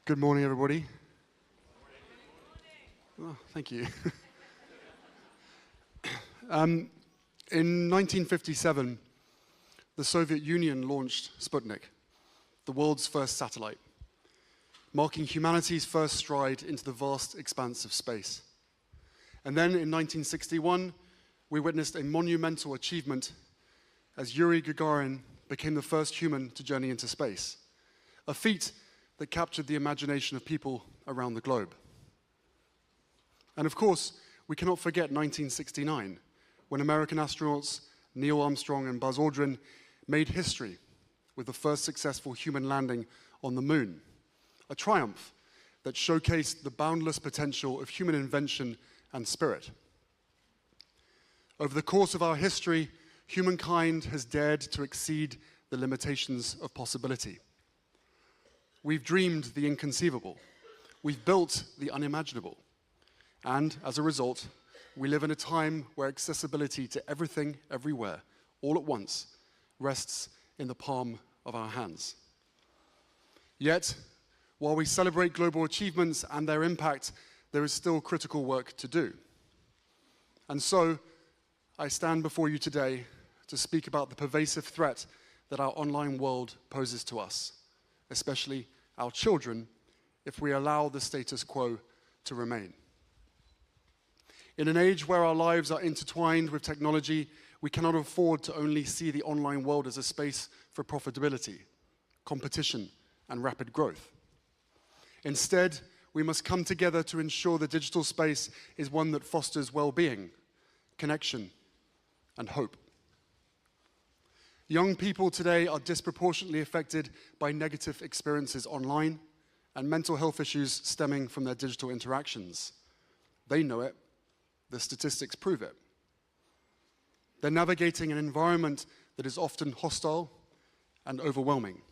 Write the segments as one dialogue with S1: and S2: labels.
S1: Good morning, everybody. Oh, thank you. In 1957, the Soviet Union launched Sputnik, the world's first satellite, marking humanity's first stride into the vast expanse of space. And then in 1961, we witnessed a monumental achievement as Yuri Gagarin became the first human to journey into space, a feat that captured the imagination of people around the globe. And of course, we cannot forget 1969, when American astronauts Neil Armstrong and Buzz Aldrin made history with the first successful human landing on the moon, a triumph that showcased the boundless potential of human invention and spirit. Over the course of our history, humankind has dared to exceed the limitations of possibility. We've dreamed the inconceivable. We've built the unimaginable. And as a result, we live in a time where accessibility to everything, everywhere, all at once, rests in the palm of our hands. Yet, while we celebrate global achievements and their impact, there is still critical work to do. And so, I stand before you today to speak about the pervasive threat that our online world poses to us, especially our children, if we allow the status quo to remain. In an age where our lives are intertwined with technology, we cannot afford to only see the online world as a space for profitability, competition, and rapid growth. Instead, we must come together to ensure the digital space is one that fosters well-being, connection, and hope. Young people today are disproportionately affected by negative experiences online and mental health issues stemming from their digital interactions. They know it. The statistics prove it. They're navigating an environment that is often hostile and overwhelming.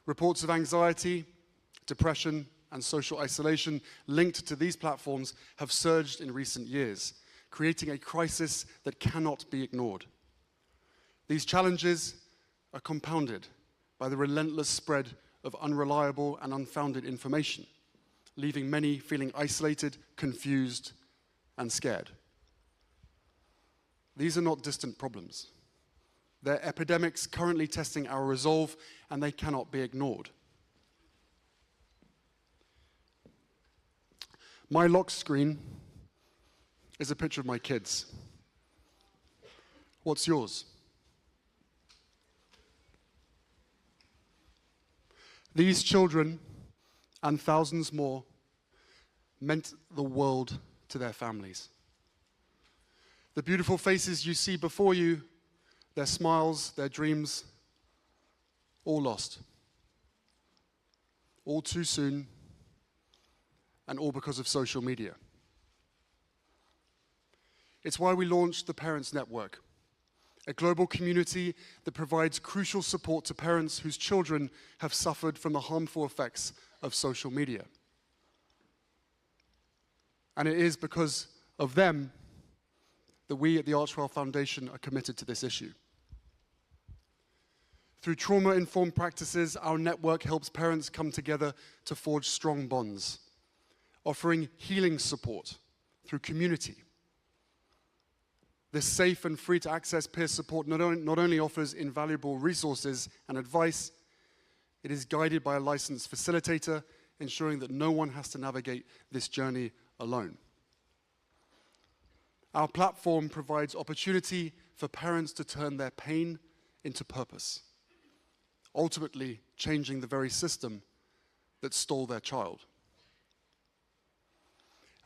S1: Reports of anxiety, depression, and social isolation linked to these platforms have surged in recent years, creating a crisis that cannot be ignored. These challenges are compounded by the relentless spread of unreliable and unfounded information, leaving many feeling isolated, confused, and scared. These are not distant problems. They're epidemics currently testing our resolve, and they cannot be ignored. My lock screen is a picture of my kids. What's yours? These children, and thousands more, meant the world to their families. The beautiful faces you see before you, their smiles, their dreams, all lost. All too soon, and all because of social media. It's why we launched the Parents Network, a global community that provides crucial support to parents whose children have suffered from the harmful effects of social media. And it is because of them that we at the Archwell Foundation are committed to this issue. Through trauma-informed practices, our network helps parents come together to forge strong bonds, offering healing support through community. This safe and free-to-access peer support not only offers invaluable resources and advice, it is guided by a licensed facilitator, ensuring that no one has to navigate this journey alone. Our platform provides opportunity for parents to turn their pain into purpose, ultimately changing the very system that stole their child.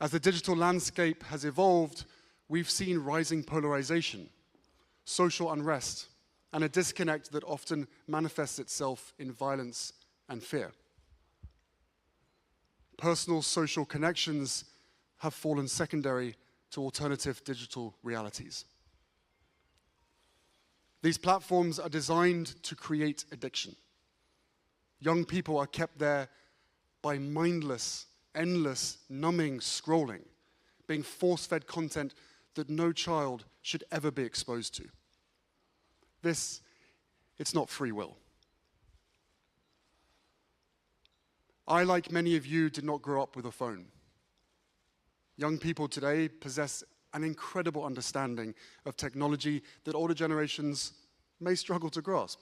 S1: As the digital landscape has evolved, we've seen rising polarization, social unrest, and a disconnect that often manifests itself in violence and fear. Personal social connections have fallen secondary to alternative digital realities. These platforms are designed to create addiction. Young people are kept there by mindless, endless, numbing scrolling, being force-fed content that no child should ever be exposed to. It's not free will. I, like many of you, did not grow up with a phone. Young people today possess an incredible understanding of technology that older generations may struggle to grasp.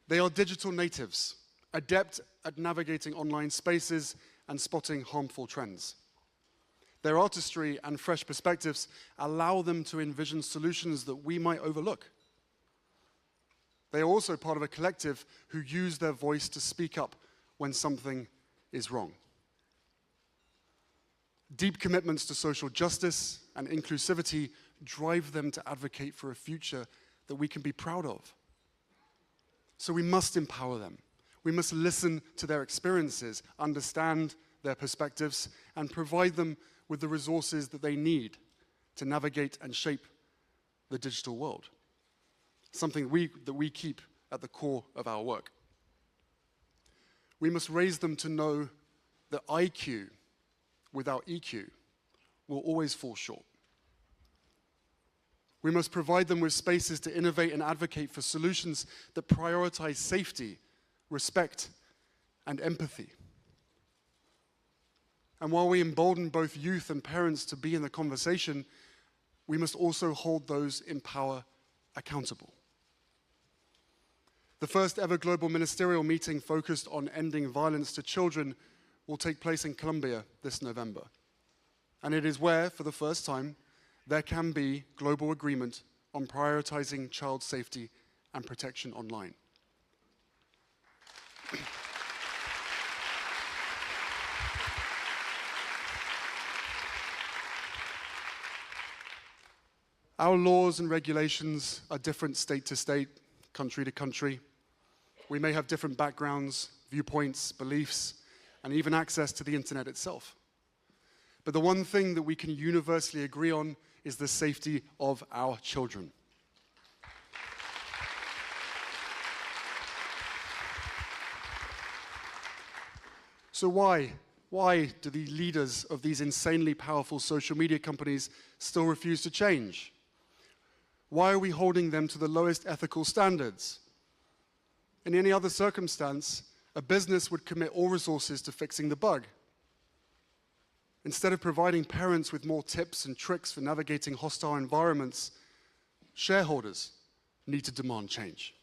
S1: They are digital natives, adept at navigating online spaces and spotting harmful trends. Their artistry and fresh perspectives allow them to envision solutions that we might overlook. They are also part of a collective who use their voice to speak up when something is wrong. Deep commitments to social justice and inclusivity drive them to advocate for a future that we can be proud of. So we must empower them. We must listen to their experiences, understand their perspectives, and provide them with the resources that they need to navigate and shape the digital world. Something that we keep at the core of our work. We must raise them to know that IQ without EQ will always fall short. We must provide them with spaces to innovate and advocate for solutions that prioritize safety, respect, and empathy. And while we embolden both youth and parents to be in the conversation, we must also hold those in power accountable. The first ever global ministerial meeting focused on ending violence to children will take place in Colombia this November. And it is where, for the first time, there can be global agreement on prioritizing child safety and protection online. Our laws and regulations are different state to state, country to country. We may have different backgrounds, viewpoints, beliefs, and even access to the internet itself. But the one thing that we can universally agree on is the safety of our children. So why do the leaders of these insanely powerful social media companies still refuse to change? Why are we holding them to the lowest ethical standards? In any other circumstance, a business would commit all resources to fixing the bug. Instead of providing parents with more tips and tricks for navigating hostile environments, shareholders need to demand change.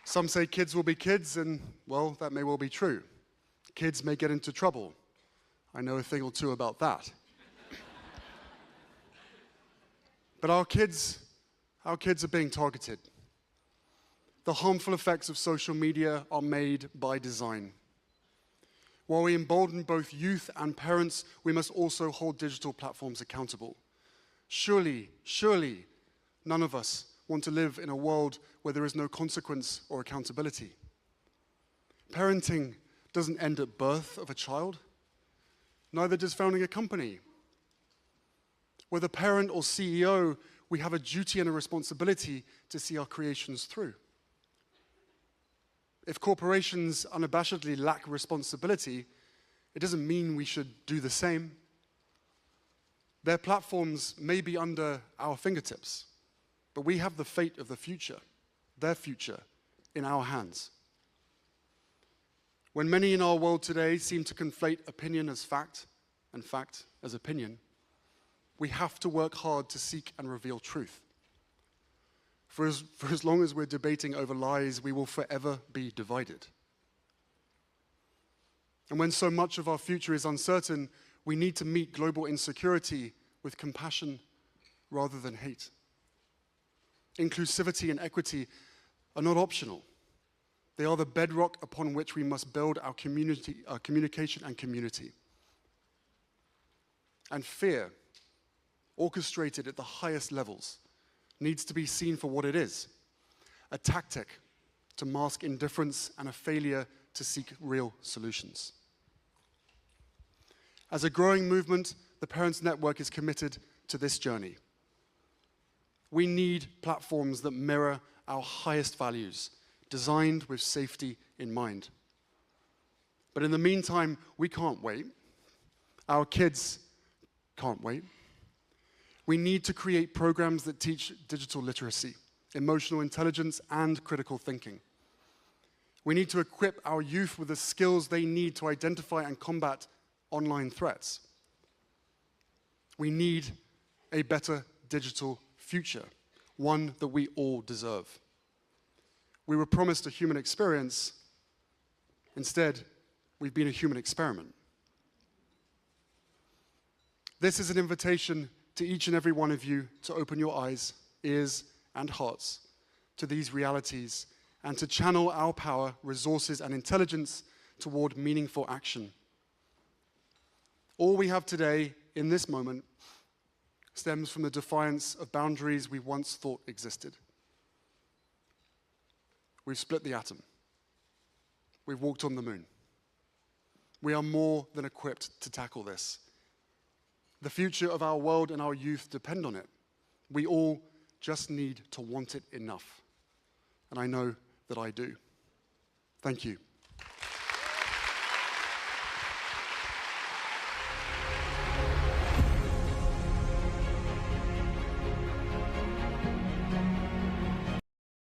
S1: Some say kids will be kids, and, well, that may well be true. Kids may get into trouble. I know a thing or two about that. But our kids are being targeted. The harmful effects of social media are made by design. While we embolden both youth and parents, we must also hold digital platforms accountable. Surely, none of us want to live in a world where there is no consequence or accountability. Parenting doesn't end at birth of a child. Neither does founding a company. Whether parent or CEO, we have a duty and a responsibility to see our creations through. If corporations unabashedly lack responsibility, it doesn't mean we should do the same. Their platforms may be under our fingertips, but we have the fate of the future, their future, in our hands. When many in our world today seem to conflate opinion as fact and fact as opinion, we have to work hard to seek and reveal truth. For as long as we're debating over lies, we will forever be divided. And when so much of our future is uncertain, we need to meet global insecurity with compassion rather than hate. Inclusivity and equity are not optional. They are the bedrock upon which we must build our communication and community. And fear, orchestrated at the highest levels, needs to be seen for what it is: a tactic to mask indifference and a failure to seek real solutions. As a growing movement, the Parents Network is committed to this journey. We need platforms that mirror our highest values, designed with safety in mind. But in the meantime, we can't wait. Our kids can't wait. We need to create programs that teach digital literacy, emotional intelligence, and critical thinking. We need to equip our youth with the skills they need to identify and combat online threats. We need a better digital future, one that we all deserve. We were promised a human experience. Instead, we've been a human experiment. This is an invitation to each and every one of you to open your eyes, ears, and hearts to these realities and to channel our power, resources, and intelligence toward meaningful action. All we have today, in this moment, stems from the defiance of boundaries we once thought existed. We've split the atom. We've walked on the moon. We are more than equipped to tackle this. The future of our world and our youth depend on it. We all just need to want it enough. And I know that I do. Thank you.